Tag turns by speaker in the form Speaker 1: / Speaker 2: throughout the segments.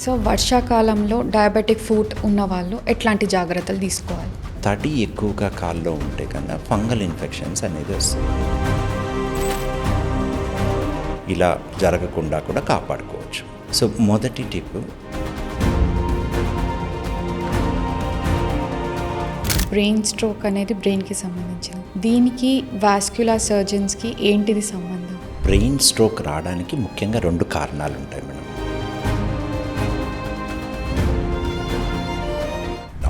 Speaker 1: So వర్షాకాలంలో diabetic foot ఉన్నవాళ్ళు ఎట్లాంటి జాగ్రత్తలు తీసుకోవాలి?
Speaker 2: తడి ఎక్కువగా కాల్లో ఉంటే కన్నా ఫంగల్ ఇన్ఫెక్షన్స్ అనేది వస్తుంది. ఇలా జరగకుండా కూడా కాపాడుకోవచ్చు. సో మొదటి టిప్,
Speaker 1: బ్రెయిన్ స్ట్రోక్ అనేది బ్రెయిన్కి సంబంధించింది. దీనికి వాస్క్యులర్ సర్జన్స్కి ఏంటిది సంబంధం?
Speaker 2: బ్రెయిన్ స్ట్రోక్ రావడానికి ముఖ్యంగా 2 కారణాలు ఉంటాయి మేడం.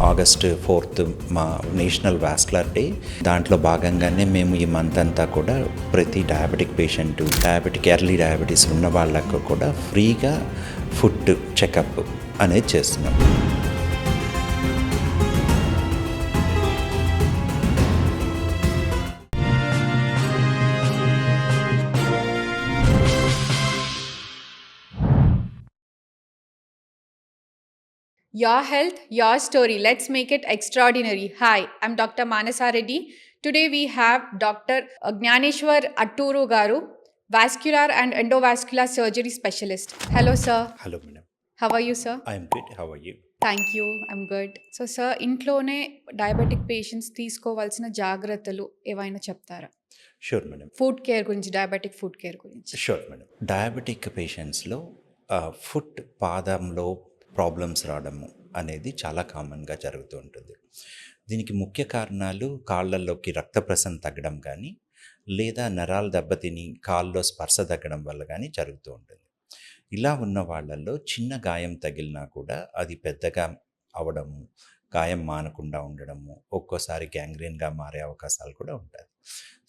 Speaker 2: ఆగస్ట్ 4th మా నేషనల్ వాస్కులర్ డే. దాంట్లో భాగంగానే మేము ఈ మంత్ అంతా కూడా ప్రతి డయాబెటిక్ పేషెంట్, ఎర్లీ డయాబెటీస్ ఉన్న వాళ్ళకు కూడా ఫ్రీగా ఫుడ్ చెకప్ అనేది చేస్తున్నాం.
Speaker 1: Your health, your story. Let's make it extraordinary. Hi, I'm Dr. Manasa Reddy. Today we have Dr. Gnyaneshwar Atturu Garu, vascular and endovascular surgery specialist. Hello, sir.
Speaker 2: Hello madam.
Speaker 1: How are you, sir?
Speaker 2: I'm good. How are you?
Speaker 1: Thank you. I'm good. So, sir, ఇంట్లోనే diabetic patients తీసుకోవాల్సిన జాగ్రత్తలు ఏవైనా చెప్తారా?
Speaker 2: Sure madam.
Speaker 1: Food care గురించి, diabetic food care గురించి.
Speaker 2: Sure madam. Diabetic పేషెంట్స్లో foot పాదంలో problems రావడము అనేది చాలా కామన్గా జరుగుతూ ఉంటుంది. దీనికి ముఖ్య కారణాలు కాళ్ళల్లోకి రక్త ప్రసరణ తగ్గడం కానీ, లేదా నరాలు దెబ్బతిని కాల్లో స్పర్శ తగ్గడం వల్ల కానీ జరుగుతూ ఉంటుంది. ఇలా ఉన్న వాళ్ళల్లో చిన్న గాయం తగిలినా కూడా అది పెద్దగా అవడము, గాయం మానకుండా ఉండడము, ఒక్కోసారి గ్యాంగ్రీన్గా మారే అవకాశాలు కూడా ఉంటాయి.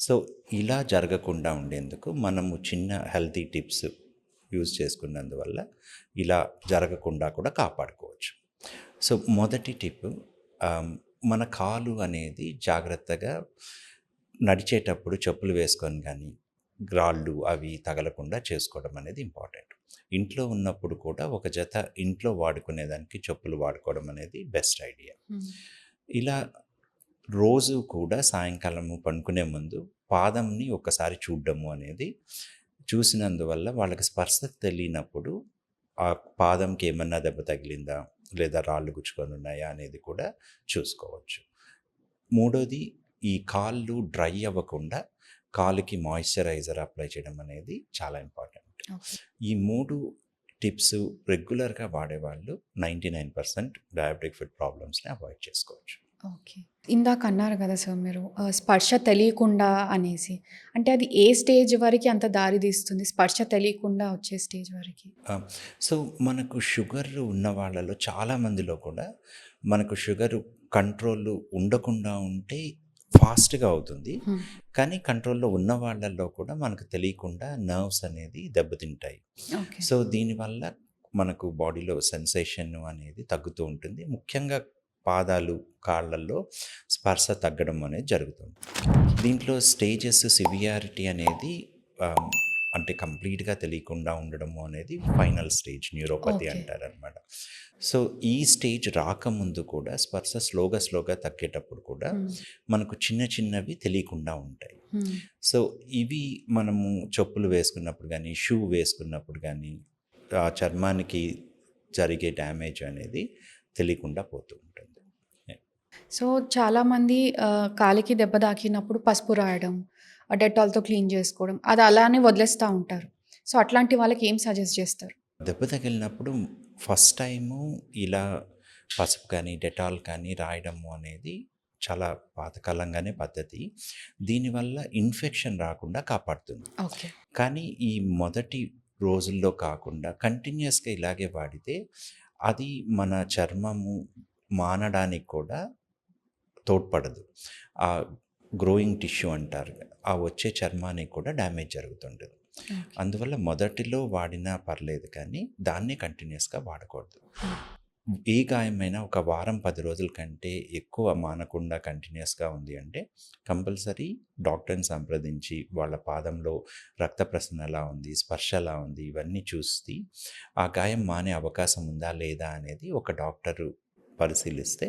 Speaker 2: సో ఇలా జరగకుండా ఉండేందుకు మనము చిన్న హెల్తీ టిప్స్ యూజ్ చేసుకున్నందువల్ల ఇలా జరగకుండా కూడా కాపాడుకోవచ్చు. సో మొదటి టిప్, మన కాలు అనేది జాగ్రత్తగా నడిచేటప్పుడు చెప్పులు వేసుకొని కానీ రాళ్ళు అవి తగలకుండా చేసుకోవడం అనేది ఇంపార్టెంట్. ఇంట్లో ఉన్నప్పుడు కూడా ఒక జత ఇంట్లో వాడుకునేదానికి చెప్పులు వాడుకోవడం అనేది బెస్ట్ ఐడియా. ఇలా రోజు కూడా సాయంకాలము పడుకునే ముందు పాదంని ఒకసారి చూడడము అనేది, చూసినందువల్ల వాళ్ళకి స్పర్శ తెలియనప్పుడు ఆ పాదంకి ఏమన్నా దెబ్బ తగిలిందా లేదా రాళ్ళు గుచ్చుకొని ఉన్నాయా అనేది కూడా చూసుకోవచ్చు. మూడోది, ఈ కాళ్ళు డ్రై అవ్వకుండా కాలుకి మాయిశ్చరైజర్ అప్లై చేయడం అనేది చాలా ఇంపార్టెంట్. ఈ 3 టిప్స్ రెగ్యులర్గా వాడేవాళ్ళు 99% డయాబెటిక్ ఫుట్ ప్రాబ్లమ్స్ని అవాయిడ్ చేసుకోవచ్చు.
Speaker 1: ఓకే. ఇందాక అన్నారు కదా సార్ మీరు స్పర్శ తెలియకుండా అనేసి. అంటే అది ఏ స్టేజ్ వరకు అంత దారి తీస్తుంది? స్పర్శ తెలియకుండా వచ్చే స్టేజ్ వరకు?
Speaker 2: సో మనకు షుగర్ ఉన్న వాళ్ళలో చాలామందిలో కూడా మనకు షుగర్ కంట్రోల్ ఉండకుండా ఉంటే ఫాస్ట్గా అవుతుంది. కానీ కంట్రోల్లో ఉన్న వాళ్ళల్లో కూడా మనకు తెలియకుండా నర్వ్స్ అనేది దెబ్బతింటాయి. సో దీనివల్ల మనకు బాడీలో సెన్సేషన్ అనేది తగ్గుతూ ఉంటుంది. ముఖ్యంగా పాదాలు, కాళ్ళల్లో స్పర్శ తగ్గడం అనేది జరుగుతుంది. దీంట్లో స్టేజెస్ సివియారిటీ అనేది అంటే కంప్లీట్గా తెలియకుండా ఉండడము అనేది ఫైనల్ స్టేజ్, న్యూరోపతి అంటారనమాట. సో ఈ స్టేజ్ రాకముందు కూడా స్పర్శ స్లోగా తగ్గేటప్పుడు కూడా మనకు చిన్నవి తెలియకుండా ఉంటాయి. సో ఇవి మనము చెప్పులు వేసుకున్నప్పుడు కానీ, షూ వేసుకున్నప్పుడు కానీ ఆ చర్మానికి జరిగే డ్యామేజ్ అనేది తెలియకుండా పోతూ ఉంటుంది.
Speaker 1: సో చాలామంది కాలికి దెబ్బ తాకినప్పుడు పసుపు రాయడం, డెటాల్తో క్లీన్ చేసుకోవడం, అది అలానే వదిలేస్తూ ఉంటారు. సో అట్లాంటి వాళ్ళకి ఏం సజెస్ట్ చేస్తారు?
Speaker 2: దెబ్బ తగిలినప్పుడు ఫస్ట్ టైము ఇలా పసుపు కానీ డెటాల్ కానీ రాయడము అనేది చాలా పాతకాలంగానే పద్ధతి. దీనివల్ల ఇన్ఫెక్షన్ రాకుండా కాపాడుతుంది.
Speaker 1: ఓకే. కానీ
Speaker 2: ఈ మొదటి రోజుల్లో కాకుండా కంటిన్యూస్గా ఇలాగే వాడితే అది మన చర్మము మానడానికి కూడా తోడ్పడదు. ఆ గ్రోయింగ్ టిష్యూ అంటారు, ఆ వచ్చే చర్మానికి కూడా డ్యామేజ్ జరుగుతుంటుంది. అందువల్ల మొదటిలో వాడినా పర్లేదు, కానీ దాన్ని కంటిన్యూస్గా వాడకూడదు. ఏ గాయమైనా ఒక వారం 10 రోజుల కంటే ఎక్కువ మానకుండా కంటిన్యూస్గా ఉంది అంటే కంపల్సరీ డాక్టర్ని సంప్రదించి వాళ్ళ పాదంలో రక్త ప్రసరణ ఎలా ఉంది, స్పర్శ ఎలా ఉంది, ఇవన్నీ చూసి ఆ గాయం మానే అవకాశం ఉందా లేదా అనేది ఒక డాక్టరు పరిశీలిస్తే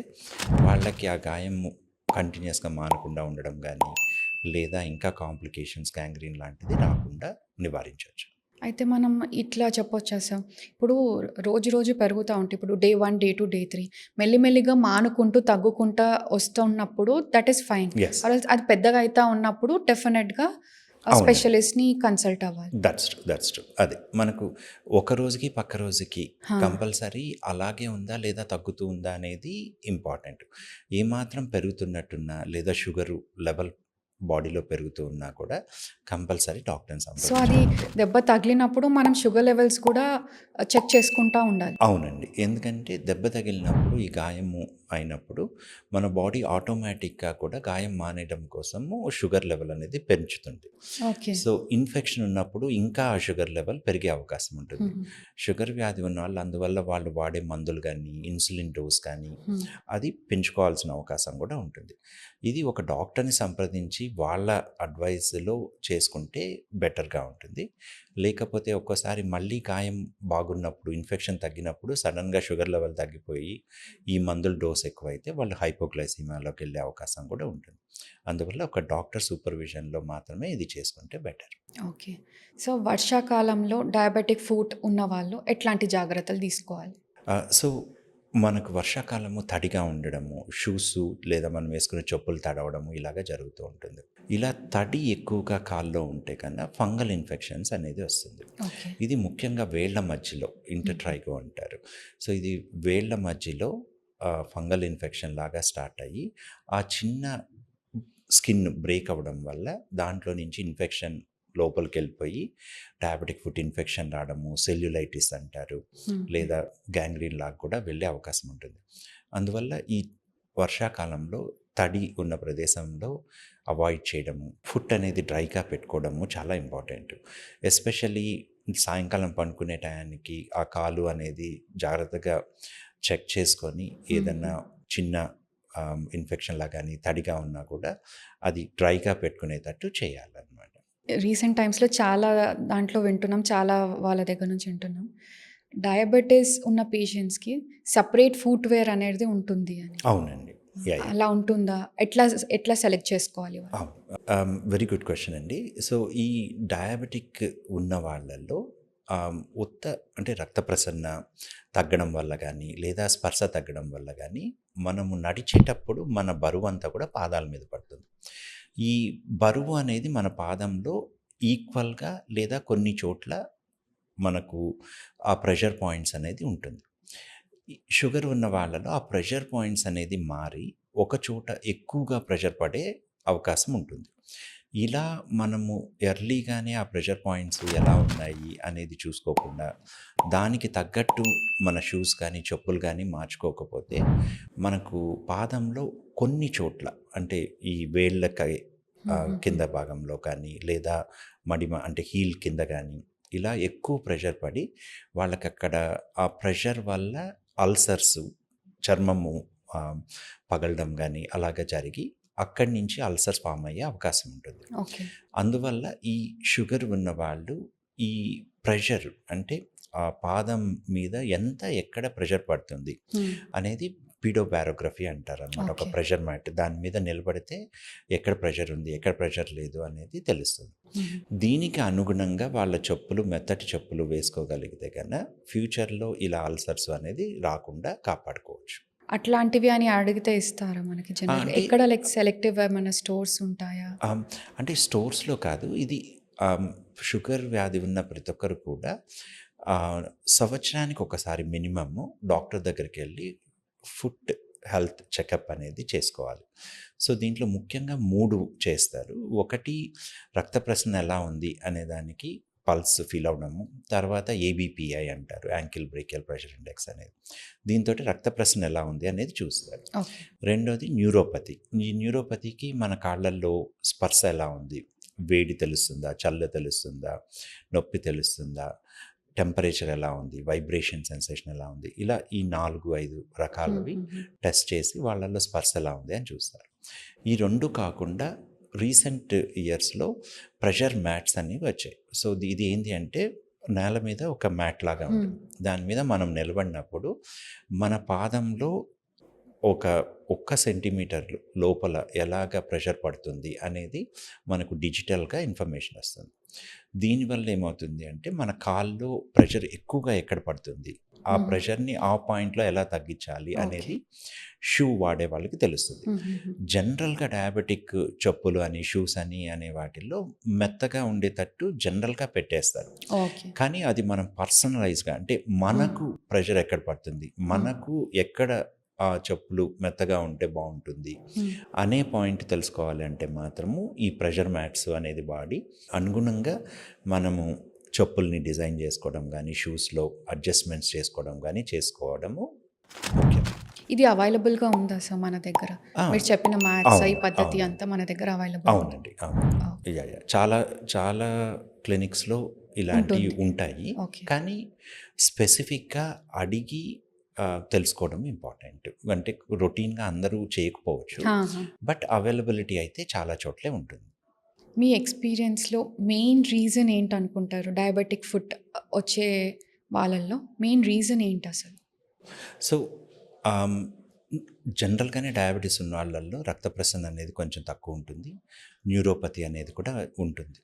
Speaker 2: వాళ్ళకి ఆ గాయం కంటిన్యూస్గా మానకుండా ఉండడం కానీ, లేదా ఇంకా కాంప్లికేషన్స్, గ్యాంగ్రీన్ లాంటిది రాకుండా నివారించవచ్చు.
Speaker 1: అయితే మనం ఇట్లా చెప్పొచ్చా సార్? ఇప్పుడు రోజు రోజు పెరుగుతా ఉంటే ఇప్పుడు డే 1, డే 2, డే 3 మెల్లిమెల్లిగా మానుకుంటూ, తగ్గుకుంటా వస్తున్నప్పుడు దట్ ఈస్ ఫైన్.
Speaker 2: యెస్.
Speaker 1: అది పెద్దగా అయితా ఉన్నప్పుడు డెఫినిట్‌గా
Speaker 2: అవునండి.
Speaker 1: స్పెషలిస్ట్‌ని కన్సల్ట్ అవ్వాలి.
Speaker 2: That's true. అది మనకు ఒక రోజుకి, పక్క రోజుకి
Speaker 1: ఆ!
Speaker 2: కంపల్సరీ అలాగే ఉందా లేదా తగ్గుతూ ఉందా అనేది ఇంపార్టెంట్. ఏమాత్రం పెరుగుతున్నట్టున్నా లేదా షుగరు లెవెల్ బాడీలో పెరుగుతూ ఉన్నా కూడా కంపల్సరీ డాక్టర్‌ని
Speaker 1: సో, అది
Speaker 2: సంప్రదించాలి.
Speaker 1: దెబ్బ తగిలినప్పుడు మనం షుగర్ లెవెల్స్ కూడా చెక్ చేసుకుంటా ఉండాలి.
Speaker 2: అవునండి. ఎందుకంటే దెబ్బ తగిలినప్పుడు, ఈ గాయము అయినప్పుడు మన బాడీ ఆటోమేటిక్‌గా కూడా గాయం మానేయడం కోసము షుగర్ లెవెల్ అనేది పెంచుతుంది.
Speaker 1: ఓకే.
Speaker 2: సో, ఇన్ఫెక్షన్ ఉన్నప్పుడు ఇంకా ఆ షుగర్ లెవెల్ పెరిగే అవకాశం ఉంటుంది.
Speaker 1: హుహు.
Speaker 2: షుగర్ వ్యాధి ఉన్నవాళ్ళు అందువల్ల వాళ్ళు వాడే మందులు గానీ, ఇన్సులిన్ డోస్ కానీ
Speaker 1: హ్మ్.
Speaker 2: అది పెంచుకోవాల్సిన అవకాశం కూడా ఉంటుంది. ఇది ఒక డాక్టర్‌ని సంప్రదించి వాళ్ళ అడ్వైస్‌లో చేసుకుంటే బెటర్‌గా ఉంటుంది. లేకపోతే ఒక్కోసారి మళ్ళీ గాయం బాగున్నప్పుడు, ఇన్ఫెక్షన్ తగ్గినప్పుడు సడెన్‌గా షుగర్ లెవెల్ తగ్గిపోయి, ఈ మందుల డోస్ ఎక్కువైతే వాళ్ళు హైపోగ్లైసీమియాలోకెళ్ళే అవకాశం కూడా ఉంటుంది. అందువల్ల ఒక డాక్టర్ సూపర్విజన్‌లో మాత్రమే ఇది చేసుకుంటే బెటర్.
Speaker 1: ఓకే. సో, వర్షాకాలంలో డయాబెటిక్ ఫూట్ ఉన్నవాళ్ళు ఎట్లాంటి జాగ్రత్తలు తీసుకోవాలి?
Speaker 2: సో, మనకు వర్షాకాలము తడిగా ఉండడము, షూసు లేదా మనం వేసుకునే చెప్పులు తడవడము ఇలాగ జరుగుతూ ఉంటుంది. ఇలా తడి ఎక్కువగా కాల్లో ఉంటే కన్నా ఫంగల్ ఇన్ఫెక్షన్స్ అనేది వస్తుంది.
Speaker 1: ఓకే.
Speaker 2: ఇది ముఖ్యంగా వేళ్ళ మధ్యలో
Speaker 1: హుహు.
Speaker 2: ఇంటర్ట్రైగో అంటారు. సో, ఇది వేళ్ళ మధ్యలో ఫంగల్ ఇన్ఫెక్షన్ లాగా స్టార్ట్ అయ్యి, ఆ చిన్న స్కిన్ బ్రేక్ అవ్వడం వల్ల దాంట్లో నుంచి ఇన్ఫెక్షన్ లోపలికెళ్ళిపోయి డయాబెటిక్ ఫుట్ ఇన్ఫెక్షన్ రావడము, సెల్యులైటిస్ అంటారు.
Speaker 1: హుహు.
Speaker 2: లేదా గ్యాంగ్రీన్ లాగా కూడా వెళ్ళే అవకాశం ఉంటుంది. అందువల్ల ఈ వర్షాకాలంలో తడి ఉన్న ప్రదేశంలో అవాయిడ్ చేయడము, ఫుట్ అనేది డ్రైగా పెట్టుకోవడము చాలా ఇంపార్టెంట్. ఎస్పెషల్లీ సాయంకాలం పడుకునే టయానికి ఆ కాలు అనేది జాగ్రత్తగా చెక్ చేసుకొని
Speaker 1: హుహు.
Speaker 2: ఏదన్నా చిన్న ఇన్ఫెక్షన్‌లా గానీ, తడిగా ఉన్నా కూడా అది డ్రైగా పెట్టుకునేటట్టు చేయాలనమాట.
Speaker 1: రీసెంట్ టైమ్స్‌లో చాలా దాంట్లో వింటున్నాం. చాలా వాళ్ళ దగ్గర నుంచి వింటున్నాం. డయాబెటిస్ ఉన్న పేషెంట్స్‌కి సెపరేట్ ఫుట్‌వేర్ అనేది ఉంటుంది అని.
Speaker 2: అవునండి. యాహ్!
Speaker 1: అలా ఉంటుందా? ఎట్లా సెలెక్ట్ చేసుకోవాలి వాళ్ళు?
Speaker 2: అవును. వెరీ గుడ్ క్వెషన్ అండి. సో, ఈ డయాబెటిక్ ఉన్న వాళ్ళల్లో ఉత్త అంటే రక్త ప్రసరణ తగ్గడం వల్ల గానీ, లేదా స్పర్శ తగ్గడం వల్ల గానీ, మనము నడిచేటప్పుడు మన బరువంతా కూడా పాదాల మీద పడుతుంది. ఈ బరువు అనేది మన పాదంలో ఈక్వల్‌గా లేదా కొన్ని చోట్ల మనకు ఆ ప్రెషర్ పాయింట్స్ అనేది ఉంటుంది. ఈ షుగర్ ఉన్న వాళ్ళలో ఆ ప్రెషర్ పాయింట్స్ అనేది మారి, ఒక చోట ఎక్కువగా ప్రెషర్ పడే అవకాశం ఉంటుంది. ఇలా మనము ఎర్లీగానే ఆ ప్రెషర్ పాయింట్స్ ఎలా ఉన్నాయి అనేది చూసుకోకుండా, దానికి తగ్గట్టు మన షూస్ కానీ, చెప్పులు గానీ మార్చుకోకపోతే, మనకు పాదంలో కొన్ని చోట్ల అంటే ఈ వేళ్ళకి
Speaker 1: హుహుహు.
Speaker 2: కింద భాగంలో కానీ, లేదా మడిమ అంటే హీల్ కింద గానీ, ఇలా ఎక్కువ ప్రెషర్ పడి వాళ్ళకక్కడ ఆ ప్రెషర్ వల్ల అల్సర్స్, చర్మము ఆహ్, పగలడం గానీ అలాగ జరిగి అక్కడి నుంచి అల్సర్స్ ఫార్మ్ అయ్యే అవకాశం ఉంటుంది.
Speaker 1: ఓకే.
Speaker 2: అందువల్ల ఈ షుగర్ ఉన్నవాళ్ళు ఈ ప్రెషర్ అంటే ఆ పాదం మీద ఎక్కడ ప్రెషర్ పడుతుంది
Speaker 1: హ్మ్.
Speaker 2: అనేది పీడోబారోగ్రఫీ అంటారనమాట. ఒక
Speaker 1: ఓకే.
Speaker 2: ప్రెషర్ మ్యాట్ దాని మీద నిలబడితే ఎక్కడ ప్రెషర్ ఉంది, ఎక్కడ ప్రెషర్ లేదు అనేది తెలుస్తుంది.
Speaker 1: హుహు.
Speaker 2: దీనికి అనుగుణంగా వాళ్ళ చెప్పులు మెత్తటి చెప్పులు వేసుకోగలిగితే కన్నా ఫ్యూచర్‌లో ఇలా అల్సర్స్ అనేది రాకుండా కాపాడుకోవచ్చు.
Speaker 1: అట్లాంటివి అని అడిగితే ఇస్తారా మనకి జనరల్‌గా?
Speaker 2: అంటే
Speaker 1: ఎక్కడ సెలెక్టివ్ ఏమన్నా స్టోర్స్ ఉంటాయా?
Speaker 2: ఆహ్, అంటే స్టోర్స్‌లో కాదు. ఇది ఆహ్, షుగర్ వ్యాధి ఉన్న ప్రతి ఒక్కరు కూడా ఆహ్, సంవత్సరానికి ఒకసారి మినిమమ్ డాక్టర్ దగ్గరికెళ్ళి ఫుట్ హెల్త్ చెకప్ అనేది చేసుకోవాలి. సో, దీంట్లో ముఖ్యంగా 3 చేస్తారు. ఒకటి రక్త ప్రసరణ ఎలా ఉంది అనే దానికి పల్స్ ఫీల్ అవ్వడము. తర్వాత ఏబీపీఐ అంటారు. యాంకిల్ బ్రేకియల్ ప్రెషర్ ఇండెక్స్ అనేది. దీనితోటి రక్త ప్రసరణ ఎలా ఉంది అనేది చూస్తారు.
Speaker 1: ఓకే.
Speaker 2: రెండోది న్యూరోపతి. ఈ న్యూరోపతికి మన కాళ్ళల్లో స్పర్శ ఎలా ఉంది? వేడి తెలుస్తుందా? చల్ల తెలుస్తుందా? నొప్పి తెలుస్తుందా? టెంపరేచర్ ఎలా ఉంది? వైబ్రేషన్ సెన్సేషన్ ఎలా ఉంది? ఇలా ఈ 4, 5 రకాలవి
Speaker 1: హుహుహు.
Speaker 2: టెస్ట్ చేసి వాళ్ళలో స్పర్శ ఎలా ఉంది అని చూస్తారు. ఈ 2 కాకుండా రీసెంట్ ఇయర్స్‌లో ప్రెషర్ మ్యాట్స్ అనేవి వచ్చాయి. సో, ఇది ఏంది అంటే నేల మీద ఒక మ్యాట్ లాగా
Speaker 1: హ్మ్.
Speaker 2: ఉంటుంది. దాని మీద మనం నిలబడినప్పుడు మన పాదంలో ఒక ఒక్క సెంటీమీటర్ లోపల ఎలాగ ప్రెషర్ పడుతుంది అనేది మనకు డిజిటల్‌గా ఇన్ఫర్మేషన్ వస్తుంది. దీనివల్ల ఏమవుతుంది అంటే మన కాల్లో ప్రెషర్ ఎక్కువగా ఎక్కడ పడుతుంది, ఆ
Speaker 1: హుహు.
Speaker 2: ప్రెషర్‌ని ఆ పాయింట్‌లో ఎలా తగ్గించాలి
Speaker 1: ఓకే.
Speaker 2: అనేది షూ వాడే వాళ్ళకి తెలుస్తుంది.
Speaker 1: హుహుహు.
Speaker 2: జనరల్‌గా డయాబెటిక్ చెప్పులు అని, షూస్ అని అనే వాటిల్లో మెత్తగా ఉండేటట్టు జనరల్‌గా పెట్టేస్తారు.
Speaker 1: ఓకే.
Speaker 2: కానీ అది మనం పర్సనలైజ్‌గా అంటే
Speaker 1: హ్మ్.
Speaker 2: మనకు ప్రెషర్ ఎక్కడ పడుతుంది,
Speaker 1: హ్మ్.
Speaker 2: మనకు ఎక్కడ ఆ చెప్పులు మెత్తగా ఉంటే బావుంటుంది
Speaker 1: హ్మ్.
Speaker 2: అనే పాయింట్ తెలుసుకోవాలి అంటే మాత్రము ఈ ప్రెషర్ మ్యాట్స్ అనేది వాడి అనుగుణంగా మనము చెప్పుల్ని డిజైన్ చేసుకోవడం గానీ, షూస్‌లో అడ్జస్ట్‌మెంట్స్ చేసుకోవడం గానీ చేసుకోవడము ముఖ్యం.
Speaker 1: ఇది అవైలబుల్‌గా ఉందా సార్ మన దగ్గర?
Speaker 2: ఆ!
Speaker 1: మీరు చెప్పిన మ్యాథ్స్ ఈ
Speaker 2: అవును.
Speaker 1: పద్ధతి
Speaker 2: అవునండి.
Speaker 1: అంతా మన దగ్గర అవైలబుల్ ఉందా?
Speaker 2: అవునండి. అవును.
Speaker 1: ఓకే.
Speaker 2: యాహ్! చాలా చాలా క్లినిక్స్‌లో ఇలాంటివి
Speaker 1: ఉంటుంది.
Speaker 2: ఉంటాయి.
Speaker 1: ఓకే.
Speaker 2: కానీ స్పెసిఫిక్‌గా అడిగి తెలుసుకోవడం ఇంపార్టెంట్. అంటే రొటీన్‌గా అందరూ చేయకపోవచ్చు.
Speaker 1: ఆహా!
Speaker 2: బట్ అవైలబిలిటీ అయితే చాలా చోట్లే ఉంటుంది.
Speaker 1: మీ ఎక్స్‌పీరియన్స్‌లో మెయిన్ రీజన్ ఏంటనుకుంటారు? డయాబెటిక్ ఫుట్ వచ్చే వాళ్ళల్లో మెయిన్ రీజన్ ఏంటసలు?
Speaker 2: సో, ఆహ్, జనరల్‌గానే డయాబెటిస్ ఉన్న వాళ్ళల్లో రక్త ప్రసరణ అనేది కొంచెం తక్కువుంటుంది. న్యూరోపతి అనేది కూడా ఉంటుంది.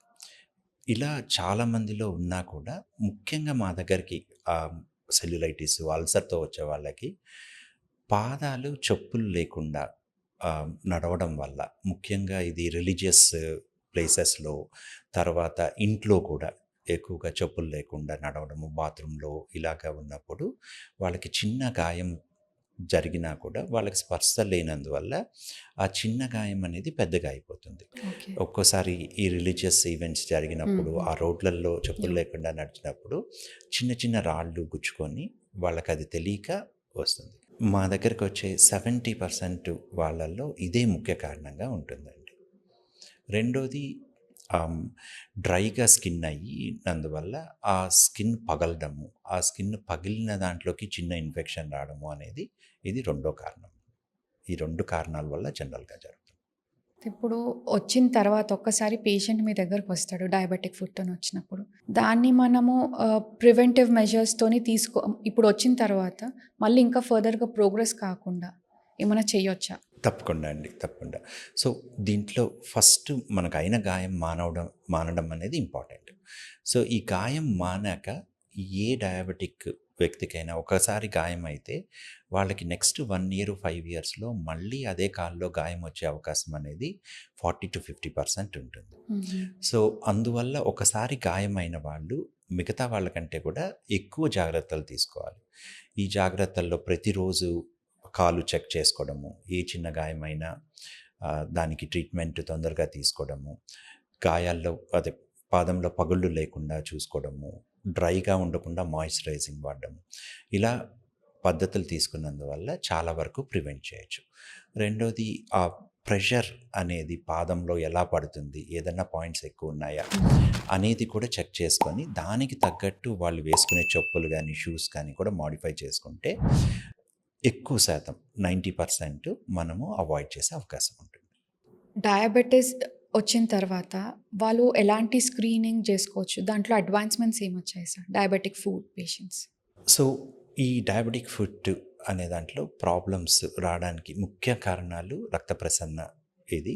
Speaker 2: ఇలా చాలా మందిలో ఉన్నా కూడా ముఖ్యంగా మా దగ్గరికి సెల్యులైటిస్, అల్సర్‌తో వచ్చే వాళ్ళకి పాదాలు చెప్పులు లేకుండా నడవడం వల్ల ముఖ్యంగా ఇది రిలీజియస్ ప్లేసెస్‌లో, తర్వాత ఇంట్లో కూడా ఎక్కువగా చెప్పులు లేకుండా నడవడము, బాత్రూమ్‌లో ఇలాగ ఉన్నప్పుడు వాళ్ళకి చిన్న గాయం జరిగినా కూడా వాళ్ళకి స్పర్శ లేనందువల్ల ఆ చిన్న గాయం అనేది పెద్దగా అయిపోతుంది.
Speaker 1: ఓకే.
Speaker 2: ఒక్కోసారి ఈ రిలీజియస్ ఈవెంట్స్ జరిగినప్పుడు
Speaker 1: హుహు.
Speaker 2: ఆ రోడ్లల్లో చెప్పులు
Speaker 1: యాహ్!
Speaker 2: లేకుండా నడిచినప్పుడు చిన్న చిన్న రాళ్ళు గుచ్చుకొని వాళ్ళకది తెలియక వస్తుంది. మా దగ్గరకొచ్చే 70% వాళ్ళల్లో ఇదే ముఖ్య కారణంగా ఉంటుందండి. రెండోది ఆహ్, డ్రైగా స్కిన్ అయ్యినందువల్ల ఆ స్కిన్ పగలడము, ఆ స్కిన్ పగిలిన దాంట్లోకి చిన్న ఇన్ఫెక్షన్ రావడము అనేది ఇది రెండో కారణం. ఈ 2 కారణాల వల్ల జనరల్‌గా జరుగుతుంది.
Speaker 1: ఇప్పుడు వచ్చిన తర్వాత ఒక్కసారి పేషెంట్ మీ దగ్గరకొస్తాడు డయాబెటిక్ ఫుట్‌తోని వచ్చినప్పుడు. దాన్ని మనము ప్రివెంటివ్ మెజర్స్‌తోని ఇప్పుడు వచ్చిన తర్వాత మళ్ళీ ఇంకా ఫర్దర్‌గా ప్రోగ్రెస్ కాకుండా ఏమైనా చేయొచ్చా?
Speaker 2: తప్పకుండా అండి. తప్పకుండా. సో, దీంట్లో ఫస్ట్ మనకయిన గాయం మానడం అనేది ఇంపార్టెంట్. సో, ఈ గాయం మానాక ఏ డయాబెటిక్ వ్యక్తికైనా ఒకసారి గాయమైతే వాళ్ళకి నెక్స్ట్ 1 ఇయర్, 5 ఇయర్స్‌లో మళ్ళీ అదే కాలులో గాయం వచ్చే అవకాశం అనేది 40-50% ఉంటుంది.
Speaker 1: హుహు.
Speaker 2: సో, అందువల్ల ఒకసారి గాయమైన వాళ్ళు మిగతా వాళ్ళకంటే కూడా ఎక్కువ జాగ్రత్తలు తీసుకోవాలి. ఈ జాగ్రత్తల్లో ప్రతిరోజు కాలు చెక్ చేసుకోవడము, ఏ చిన్న గాయమైనా దానికి ట్రీట్మెంట్ తొందరగా తీసుకోవడము, గాయాల్లో అదే పాదంలో పగుళ్ళు లేకుండా చూసుకోవడము, డ్రైగా ఉండకుండా మాయిశ్చరైజింగ్ వాడడము. ఇలా పద్ధతులు తీసుకున్నందువల్ల చాలా వరకు ప్రివెంట్ చేయొచ్చు. రెండోది ఆ ప్రెషర్ అనేది పాదంలో ఎలా పడుతుంది? ఏదన్నా పాయింట్స్ ఎక్కువున్నాయా? అనేది కూడా చెక్ చేసుకొని, దానికి తగ్గట్టు వాళ్ళు వేసుకునే చెప్పులు గానీ, షూస్ కానీ కూడా మోడిఫై చేసుకుంటే ఎక్కువ శాతం 90% మనము అవాయిడ్ చేసే అవకాశం ఉంటుంది.
Speaker 1: డయాబెటిస్ వచ్చిన తర్వాత వాళ్ళు ఎలాంటి స్క్రీనింగ్ జేసుకోవచ్చు? దాంట్లో అడ్వాన్స్‌మెంట్స్ ఏమొచ్చాయి sir? Diabetic food patients.
Speaker 2: So, ఈ డయాబెటిక్ ఫుట్ అనే దాంట్లో ప్రాబ్లమ్స్ రావడానికి ముఖ్య కారణాలు రక్త ప్రసరణ ఇది.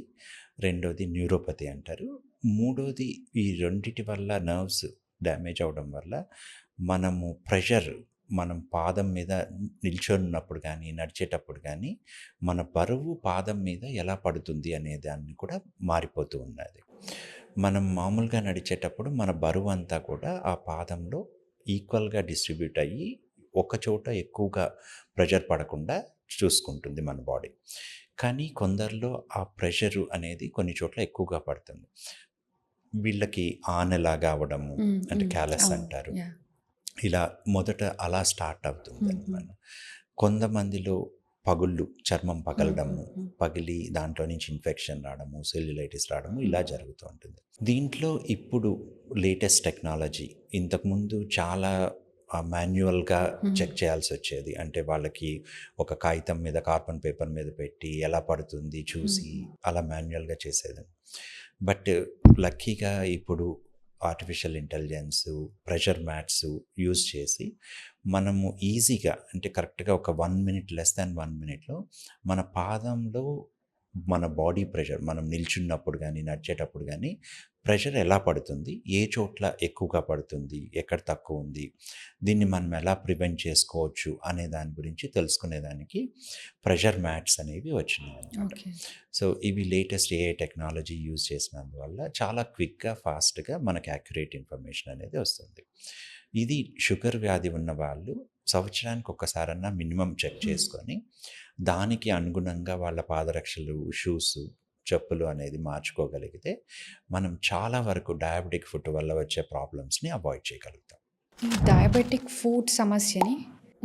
Speaker 2: రెండోది న్యూరోపతి అంటారు. మూడోది ఈ రెండిటి వల్ల నర్వ్స్ డ్యామేజ్ అవ్వడం వల్ల మనము ప్రెషర్ మనం పాదం మీద నిల్చొనున్నప్పుడు గానీ, నడిచేటప్పుడు గానీ, మన బరువు పాదం మీద ఎలా పడుతుంది అనే దాన్ని కూడా మారిపోతూ ఉన్నది. మనం మామూలుగా నడిచేటప్పుడు మన బరువంతా కూడా ఆ పాదంలో ఈక్వల్‌గా డిస్ట్రిబ్యూట్ అయ్యి, ఒక చోట ఎక్కువగా ప్రెషర్ పడకుండా చూసుకుంటుంది మన బాడీ. కానీ కొందరిలో ఆ ప్రెషరు అనేది కొన్ని చోట్ల ఎక్కువగా పడుతుంది. వీళ్ళకి ఆనెలాగా అవ్వడము,
Speaker 1: హ్మ్.
Speaker 2: అంటే
Speaker 1: హ్మ్.
Speaker 2: క్యాలస్
Speaker 1: అవును.
Speaker 2: అంటారు.
Speaker 1: యాహ్!
Speaker 2: ఇలా మొదట అలా స్టార్ట్
Speaker 1: హుహు.
Speaker 2: అవుతుందనమాట. కొంతమందిలో పగుళ్ళు, చర్మం పగలడము,
Speaker 1: హుహుహు.
Speaker 2: పగిలి దాంట్లో నుంచి ఇన్ఫెక్షన్ రావడము, సెల్యులైటిస్ రావడము
Speaker 1: హ్మ్.
Speaker 2: ఇలా జరుగుతూ ఉంటుంది. దీంట్లో ఇప్పుడు లేటెస్ట్ టెక్నాలజీ ఇంతకుముందు చాలా మాన్యువల్‌గా
Speaker 1: హ్మ్.
Speaker 2: చెక్ చేయాల్సొచ్చేది. అంటే వాళ్ళకి ఒక కాగితం మీద కార్బన్ పేపర్ మీద పెట్టి ఎలా పడుతుంది చూసి
Speaker 1: హుహు.
Speaker 2: అలా మాన్యువల్‌గా చేసేది. బట్ లక్కీగా ఇప్పుడు artificial intelligence, pressure mats use చేసి మనము ఈజీగా అంటే కరెక్ట్‌గా ఒక 1 మినిట్ లెస్ థాన్ 1 మినిట్‌లో మన పాదంలో మన బాడీ ప్రెషర్, మనం నిల్చున్నప్పుడు కానీ నడిచేటప్పుడు కానీ ప్రెషర్ ఎలా పడుతుంది, ఏ చోట్ల ఎక్కువగా పడుతుంది, ఎక్కడ తక్కువ ఉంది, దీన్ని మనం ఎలా ప్రివెంట్ చేసుకోవచ్చు అనే దాని గురించి తెలుసుకునేదానికి ప్రెషర్ మ్యాట్స్ అనేవి వచ్చినాయి అన్నమాట.
Speaker 1: ఓకే.
Speaker 2: సో ఇవి లేటెస్ట్ ఏఐ టెక్నాలజీ యూజ్ చేసినందువల్ల చాలా క్విక్గా ఫాస్ట్గా మనకి యాక్యురేట్ ఇన్ఫర్మేషన్ అనేది వస్తుంది. ఇది షుగర్ వ్యాధి ఉన్న వాళ్ళు సంవత్సరానికి ఒక్కసారన్నా మినిమం చెక్ చేసుకొని దానికి అనుగుణంగా వాళ్ళ పాదరక్షలు, షూస్, చెప్పులు అనేది మార్చుకోగలిగితే మనం చాలా వరకు డయాబెటిక్ ఫుడ్ వల్ల వచ్చే ప్రాబ్లమ్స్ని అవాయిడ్ చేయగలుగుతాం.
Speaker 1: ఈ డయాబెటిక్ ఫుడ్ సమస్యని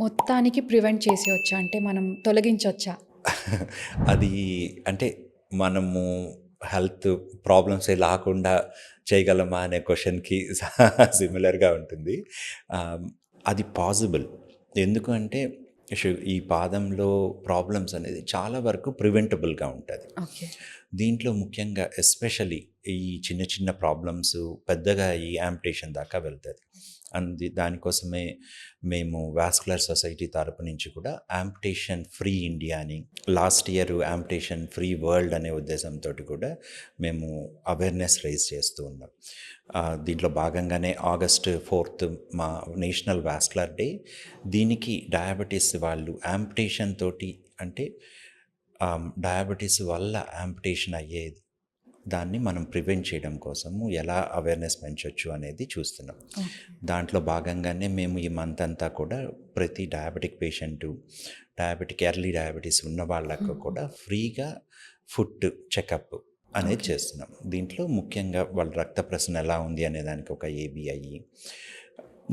Speaker 1: మొత్తానికి ప్రివెంట్ చేసేయొచ్చా? అంటే మనం తొలగించొచ్చా?
Speaker 2: అది అంటే మనము హెల్త్ ప్రాబ్లమ్సే లేకుండా చేయగలమా అనే క్వశ్చన్కి సిమిలర్గా ఉంటుంది. అది పాసిబుల్. ఎందుకు అంటే ఈ పాదంలో ప్రాబ్లమ్స్ అనేది చాలా వరకు ప్రివెంటబుల్గా ఉంటుంది.
Speaker 1: ఓకే.
Speaker 2: దీంట్లో ముఖ్యంగా ఎస్పెషలీ ఈ చిన్న చిన్న ప్రాబ్లమ్స్ పెద్దగా ఈ యాంపిటేషన్ దాకా వెళ్తుంది. దానికోసమే మేము వాస్కులర్ సొసైటీ తరపు నుంచి కూడా యాంపిటేషన్ ఫ్రీ ఇండియా అని, last year amputation free world అనే ఉద్దేశంతో కూడా మేము అవేర్నెస్ రైజ్ చేస్తూ ఉన్నాం. దీంట్లో భాగంగానే August 4th మా నేషనల్ వాస్కులర్ డే. దీనికి డయాబెటీస్ వాళ్ళు యాంపిటేషన్ తోటి అంటే డయాబెటీస్ వల్ల యాంపిటేషన్ అయ్యేది దాన్ని మనం ప్రివెంట్ చేయడం కోసము ఎలా అవేర్నెస్ పెంచవచ్చు అనేది చూస్తున్నాం.
Speaker 1: ఓకే.
Speaker 2: దాంట్లో భాగంగానే మేము ఈ మంత్ అంతా కూడా ప్రతి డయాబెటిక్ పేషెంటు, ఎర్లీ డయాబెటీస్ ఉన్న వాళ్ళకు కూడా ఫ్రీగా ఫుడ్ చెకప్ అనేది చేస్తున్నాం. దీంట్లో ముఖ్యంగా వాళ్ళ రక్త ప్రసరణ ఎలా ఉంది అనే దానికి ఒక ఏబిఐ,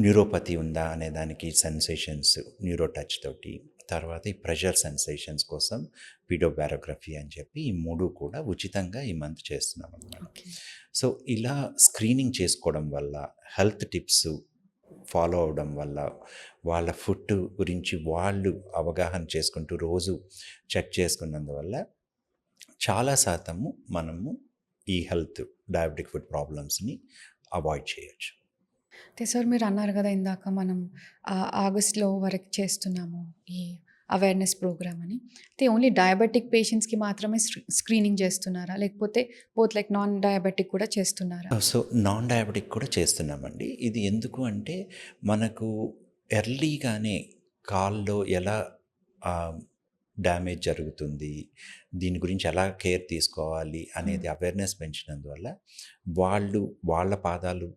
Speaker 2: న్యూరోపతి ఉందా అనే దానికి సెన్సేషన్స్ న్యూరో టచ్ తోటి, తర్వాత ఈ ప్రెషర్ సెన్సేషన్స్ కోసం పీడోబారోగ్రఫీ అని చెప్పి ఈ 3 కూడా ఉచితంగా ఈ మంత్ చేస్తున్నాం అన్నమాట.
Speaker 1: ఓకే.
Speaker 2: సో ఇలా స్క్రీనింగ్ చేసుకోవడం వల్ల, హెల్త్ టిప్స్ ఫాలో అవడం వల్ల, వాళ్ళ ఫుడ్ గురించి వాళ్ళు అవగాహన చేసుకుంటూ రోజు చెక్ చేసుకున్నందువల్ల చాలా శాతము మనము ఈ డయాబెటిక్ ఫుడ్ ప్రాబ్లమ్స్ని అవాయిడ్ చేయొచ్చు.
Speaker 1: అయితే సార్ మీరు అన్నారు కదా ఇందాక మనం ఆగస్ట్‌లో వరకు చేస్తున్నాము ఈ అవేర్‌నెస్ ప్రోగ్రామ్ అని. అయితే ఓన్లీ డయాబెటిక్ పేషెంట్స్‌కి మాత్రమే స్క్రీనింగ్ చేస్తున్నారా? లేకపోతే బోత్ లైక్ నాన్ డయాబెటిక్ కూడా చేస్తున్నారా?
Speaker 2: సో నాన్ డయాబెటిక్ కూడా చేస్తున్నామండి. ఇది ఎందుకు అంటే మనకు ఎర్లీగానే కాల్లో ఎలా డ్యామేజ్ జరుగుతుంది, దీని గురించి ఎలా కేర్ తీసుకోవాలి అనేది అవేర్నెస్ పెంచినందువల్ల వాళ్ళ పాదాలు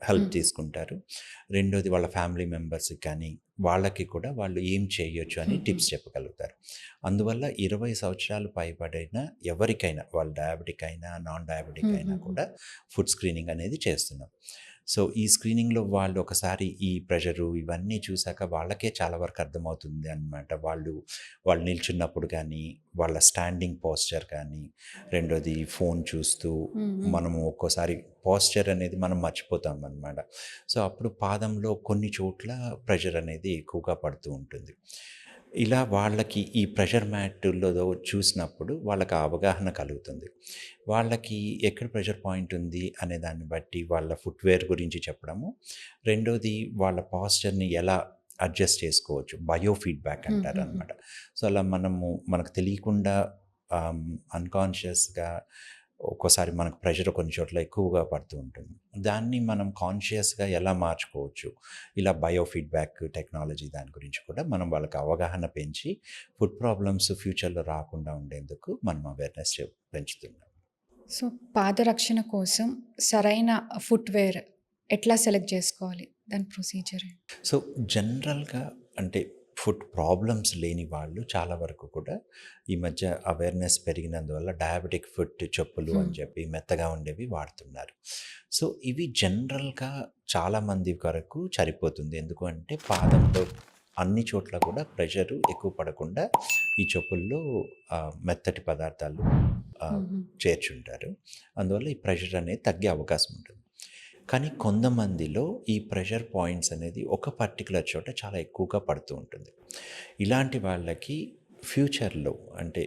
Speaker 2: హెల్ప్ తీసుకుంటారు. రెండోది వాళ్ళ ఫ్యామిలీ మెంబర్స్కి కానీ వాళ్ళకి కూడా వాళ్ళు ఏం చేయొచ్చు అని టిప్స్ చెప్పగలుగుతారు. అందువల్ల 20 సంవత్సరాలు పైబడిన ఎవరికైనా, వాళ్ళు డయాబెటిక్ అయినా నాన్ డయాబెటిక్ అయినా కూడా ఫుడ్ స్క్రీనింగ్ అనేది చేస్తున్నాం. సో ఈ స్క్రీనింగ్లో వాళ్ళు ఒకసారి ఈ ప్రెషరు ఇవన్నీ చూసాక వాళ్ళకే చాలా వరకు అర్థమవుతుంది అన్నమాట. వాళ్ళు నిల్చున్నప్పుడు కానీ, వాళ్ళ స్టాండింగ్ పోస్చర్ కానీ, రెండోది ఫోన్ చూస్తూ మనము ఒక్కోసారి పోస్చర్ అనేది మనం మర్చిపోతాం అన్నమాట. సో అప్పుడు పాదంలో కొన్ని చోట్ల ప్రెషర్ అనేది ఎక్కువగా పడుతూ ఉంటుంది. ఇలా వాళ్ళకి ఈ ప్రెషర్ మ్యాట్లో చూసినప్పుడు వాళ్ళకి ఆ అవగాహన కలుగుతుంది. వాళ్ళకి ఎక్కడ ప్రెషర్ పాయింట్ ఉంది అనే దాన్ని బట్టి వాళ్ళ ఫుట్వేర్ గురించి చెప్పడము, రెండోది వాళ్ళ పాస్చర్ని ఎలా అడ్జస్ట్ చేసుకోవచ్చు, బయో ఫీడ్బ్యాక్ అంటారు అనమాట. సో అలా మనకు తెలియకుండా అన్కాన్షియస్గా ఒక్కోసారి మనకు ప్రెషర్ కొన్ని చోట్ల ఎక్కువగా పడుతూ ఉంటుంది. దాన్ని మనం కాన్షియస్గా ఎలా మార్చుకోవచ్చు, ఇలా బయో ఫీడ్బ్యాక్ టెక్నాలజీ దాని గురించి కూడా మనం వాళ్ళకి అవగాహన పెంచి ఫుడ్ ప్రాబ్లమ్స్ ఫ్యూచర్లో రాకుండా ఉండేందుకు మనం అవేర్నెస్ పెంచుతున్నాం.
Speaker 1: సో పాదరక్షణ కోసం సరైన ఫుట్వేర్ ఎట్లా సెలెక్ట్ చేసుకోవాలి? దాని ప్రొసీజర్ ఏంటి?
Speaker 2: సో జనరల్గా అంటే ఫుడ్ ప్రాబ్లమ్స్ లేని వాళ్ళు చాలా వరకు కూడా ఈ మధ్య అవేర్నెస్ పెరిగినందువల్ల డయాబెటిక్ ఫుడ్ చెప్పులు అని చెప్పి మెత్తగా ఉండేవి వాడుతున్నారు. సో ఇవి జనరల్గా చాలామంది వరకు సరిపోతుంది. ఎందుకు అంటే పాదంలో అన్ని చోట్ల కూడా ప్రెషరు ఎక్కువ పడకుండా ఈ చెప్పుల్లో మెత్తటి పదార్థాలు చేర్చుంటారు. అందువల్ల ఈ ప్రెషర్ అనేది తగ్గే అవకాశం ఉంటుంది. కానీ కొంతమందిలో ఈ ప్రెషర్ పాయింట్స్ అనేది ఒక పర్టికులర్ చోట చాలా ఎక్కువగా పడుతూ ఉంటుంది. ఇలాంటి వాళ్ళకి ఫ్యూచర్లో అంటే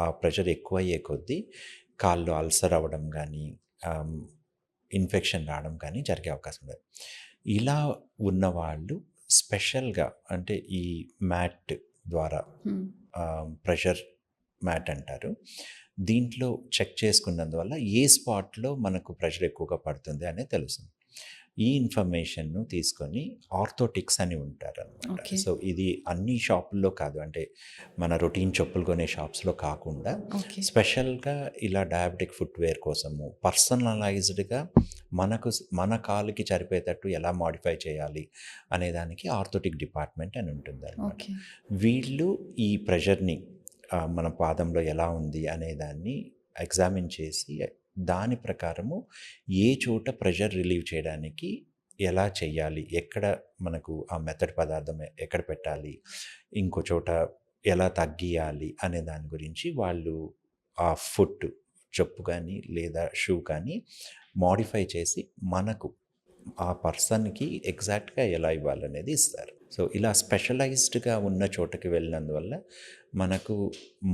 Speaker 2: ఆ ప్రెషర్ ఎక్కువయ్యే కొద్దీ కాళ్ళు అల్సర్ అవ్వడం కానీ, ఇన్ఫెక్షన్ రావడం కానీ జరిగే అవకాశం ఉంది. ఇలా ఉన్నవాళ్ళు స్పెషల్గా అంటే ఈ మ్యాట్ ద్వారా ప్రెషర్ మ్యాట్ అంటారు. దీంట్లో చెక్ చేసుకున్నందువల్ల ఏ స్పాట్‌లో మనకు ప్రెషర్ ఎక్కువగా పడుతుంది అనేది తెలుస్తుంది. ఈ ఇన్ఫర్మేషన్‌ను తీసుకొని ఆర్థోటిక్స్ అని ఉంటారనమాట.
Speaker 1: ఓకే.
Speaker 2: సో, ఇది అన్ని షాపుల్లో కాదు. అంటే మన రొటీన్ చెప్పులు కొనే షాప్స్‌లో కాకుండా
Speaker 1: ఓకే.
Speaker 2: స్పెషల్‌గా ఇలా డయాబెటిక్ ఫుట్‌వేర్ కోసము పర్సనలైజ్డ్‌గా మన కాలుకి సరిపోయేటట్టు ఎలా మోడిఫై చేయాలి అనే దానికి ఆర్థోటిక్ డిపార్ట్మెంట్ అని ఉంటుందనమాట.
Speaker 1: ఓకే.
Speaker 2: వీళ్ళు ఈ ప్రెషర్‌ని మన పాదంలో ఎలా ఉంది అనే దాన్ని ఎగ్జామిన్ చేసి దాని ప్రకారము ఏ చోట ప్రెషర్ రిలీవ్ చేయడానికి ఎలా చెయ్యాలి, ఎక్కడ మనకు ఆ మెత్తటి పదార్థం ఎక్కడ పెట్టాలి, ఇంకో చోట ఎలా తగ్గియాలి అనే దాని గురించి వాళ్ళు ఆ ఫుట్ చెప్పు కానీ లేదా షూ కానీ మోడిఫై చేసి మనకు ఆ పర్సన్‌కి ఎగ్జాక్ట్‌గా ఎలా ఇవ్వాలనేది ఇస్తారు. సో, ఇలా స్పెషలైజ్డ్‌గా ఉన్న చోటకి వెళ్ళినందువల్ల మనకు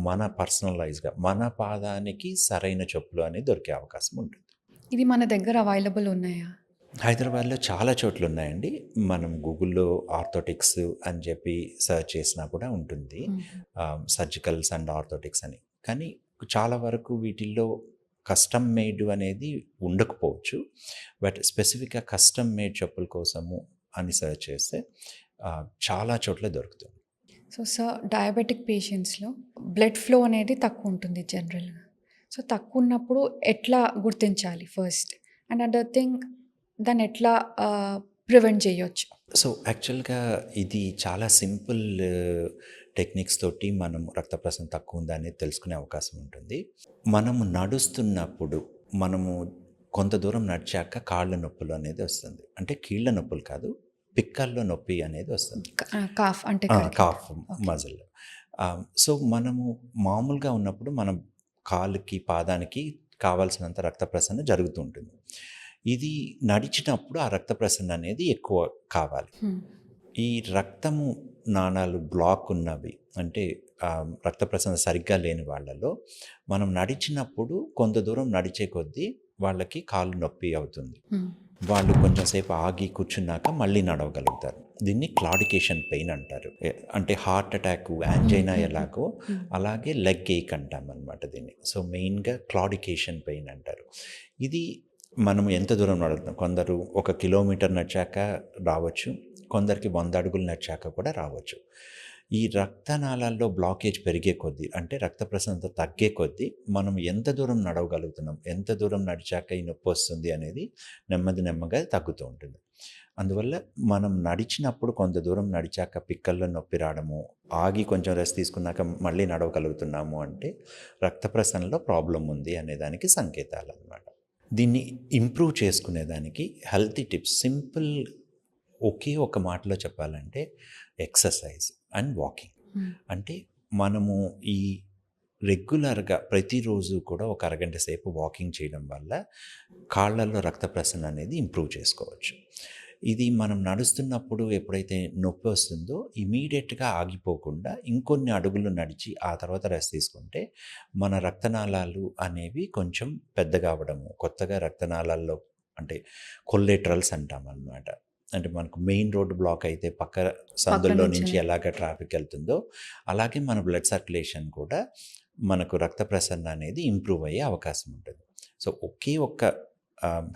Speaker 2: మన పర్సనలైజ్డ్‌గా మన పాదానికి సరైన చెప్పులు అనేది దొరికే అవకాశం ఉంటుంది.
Speaker 1: ఇది మన దగ్గర అవైలబుల్ ఉన్నాయా?
Speaker 2: హైదరాబాద్‌లో చాలా చోట్లున్నాయండి. మనం గూగుల్‌లో ఆర్థోటిక్స్ అని చెప్పి సెర్చ్ చేసినా కూడా ఉంటుంది.
Speaker 1: హుహు.
Speaker 2: సర్జికల్స్ అండ్ ఆర్థోటిక్స్ అని. కానీ చాలా వరకు వీటిల్లో కస్టమ్ మేడ్ అనేది ఉండకపోవచ్చు. బట్ స్పెసిఫిక్‌గా కస్టమ్ మేడ్ చెప్పుల కోసము అని సెర్చ్ చేస్తే చాలా చోట్ల దొరుకుతుంది.
Speaker 1: సో, సార్ డయాబెటిక్ పేషెంట్స్‌లో బ్లడ్ ఫ్లో అనేది తక్కువుంటుంది జనరల్‌గా. సో, తక్కువున్నప్పుడు ఎట్లా గుర్తించాలి ఫస్ట్? అండ్ అదర్ థింగ్ దాన్ని ఎట్లా ప్రివెంట్ చేయొచ్చు?
Speaker 2: సో, యాక్చువల్‌గా ఇది చాలా సింపుల్ టెక్నిక్స్ తోటి మనం రక్త ప్రసరణ తక్కువ ఉందా అనేది తెలుసుకునే అవకాశం ఉంటుంది. మనము నడుస్తున్నప్పుడు మనము కొంత దూరం నడిచాక కాళ్ళ నొప్పులు అనేది వస్తుంది. అంటే కీళ్ళ నొప్పులు కాదు, పిక్కల్లో నొప్పి అనేది వస్తుంది.
Speaker 1: కాఫ్ అంటే
Speaker 2: కాఫ్
Speaker 1: ఓకే.
Speaker 2: మజిల్. సో, మనము మామూలుగా ఉన్నప్పుడు మనం కాలుకి, పాదానికి కావాల్సినంత రక్త ప్రసరణ జరుగుతూ ఉంటుంది. ఇది నడిచినప్పుడు ఆ రక్త ప్రసరణ అనేది ఎక్కువ కావాలి.
Speaker 1: హ్మ్.
Speaker 2: ఈ రక్తము నాళాలు బ్లాక్ ఉన్నవి అంటే రక్త ప్రసరణ సరిగ్గా లేని వాళ్ళలో మనం నడిచినప్పుడు కొంత దూరం నడిచే కొద్దీ వాళ్ళకి కాళ్ళు నొప్పి అవుతుంది.
Speaker 1: హ్మ్.
Speaker 2: వాళ్ళు కొంచెం సేపు ఆగి కూర్చున్నాక మళ్ళీ నడవగలుగుతారు. దీన్ని క్లాడికేషన్ పెయిన్ అంటారు. అంటే హార్ట్ అటాక్, యాంజైనా ఎలాగో అలాగే లెగ్ ఏక్ అంటామనమాట దీన్ని. సో, మెయిన్‌గా క్లాడికేషన్ పెయిన్ అంటారు. ఇది మనం ఎంత దూరం నడుస్తున్నాం. కొందరు 1 కిలోమీటర్ నడిచాక రావచ్చు. కొందరికి 100 అడుగులు నడిచాక కూడా రావచ్చు. ఈ రక్తనాళాల్లో బ్లాకేజ్ పెరిగే కొద్దీ అంటే రక్త ప్రసరణ తగ్గే కొద్దీ మనం ఎంత దూరం నడవగలుగుతున్నాం, ఎంత దూరం నడిచాక ఈ నొప్పి వస్తుంది అనేది నెమ్మదిగా తగ్గుతూ ఉంటుంది. అందువల్ల మనం నడిచినప్పుడు కొంత దూరం నడిచాక పిక్కల్లో నొప్పి రావడము, ఆగి కొంచెం రెస్ట్ తీసుకున్నాక మళ్ళీ నడవగలుగుతున్నాము అంటే రక్త ప్రసరణలో ప్రాబ్లం ఉంది అనేదానికి సంకేతాలన్నమాట. దీన్ని ఇంప్రూవ్ చేసుకునేదానికి హెల్తీ టిప్స్ సింపుల్ ఒకే ఒక మాటలో చెప్పాలంటే ఎక్సర్సైజ్ అండ్ వాకింగ్. అంటే మనము ఈ రెగ్యులర్‌గా ప్రతిరోజు కూడా ఒక అరగంట సేపు వాకింగ్ చేయడం వల్ల కాళ్ళల్లో రక్త ప్రసరణ అనేది ఇంప్రూవ్ చేసుకోవచ్చు. ఇది మనం నడుస్తున్నప్పుడు ఎప్పుడైతే నొప్పి వస్తుందో ఇమ్మీడియేట్‌గా ఆగిపోకుండా ఇంకొన్ని అడుగులు నడిచి ఆ తర్వాత రెస్ట్ తీసుకుంటే మన రక్తనాళాలు అనేవి కొంచెం పెద్దగా అవ్వడము, కొత్తగా రక్తనాళాల్లో అంటే కొల్లెటరల్స్ అంటామన్నమాట. అంటే మనకు మెయిన్ రోడ్ బ్లాక్ అయితే పక్క సందుల్లో నుంచి ఎలాగ ట్రాఫిక్ వెళ్తుందో అలాగే మన బ్లడ్ సర్క్యులేషన్ కూడా మనకు రక్త ప్రసరణ అనేది ఇంప్రూవ్ అయ్యే అవకాశం ఉంటుంది. సో, ఒకే ఒక్క